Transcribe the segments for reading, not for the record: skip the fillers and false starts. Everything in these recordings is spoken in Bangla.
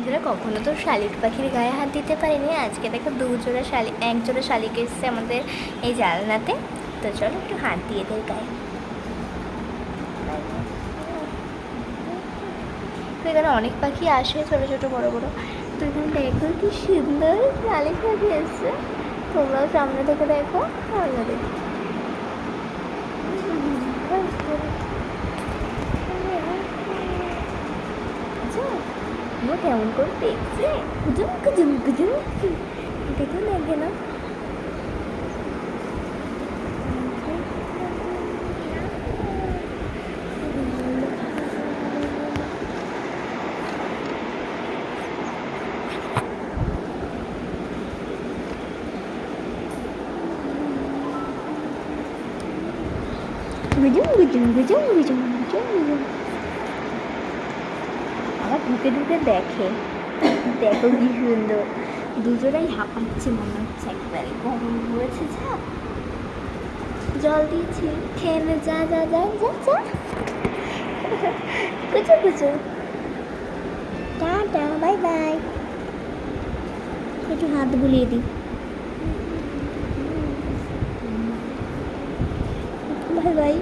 বন্ধুরা কখনো তো শালিক পাখির গায়ে হাত দিতে পারিনি। আজকে দেখো এক জোড়া শালিক এসছে আমাদের এই জালনাতে। তো চলো একটু হাত দিয়ে দেয় গায়ে। তো এখানে অনেক পাখি আসে, ছোটো ছোটো বড়ো বড়ো। তো এখানে দেখো কি সুন্দর শালিক পাখি এসছে। তোমরাও সামনে থেকে দেখো, আমরা দেখি। কেমন করে দেখছে, কুজুম কুজুম কুজুম, দেখে দেখে না। গুজুম গুজুম গুজুম গুজুম গুজুম গুজুম। আবার ঢুকে ঢুকে দেখে, দেখো কি সুন্দর। দুজোড়াই হাঁপাচ্ছে মনে হচ্ছে, একবারে গরম হয়েছে। যা জল দিয়েছি, খেয়ে নে, যা যা যা যা যা। কুচু কুচু, টাটা, বাই বাই। একটু হাত বুলিয়ে দিই। Bye bye.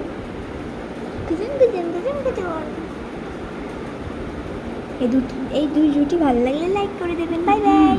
কুচুন কুচুন কুচুন কুচুন। এই দুই জুটি ভালো লাগলে লাইক করে দেবেন। Bye by.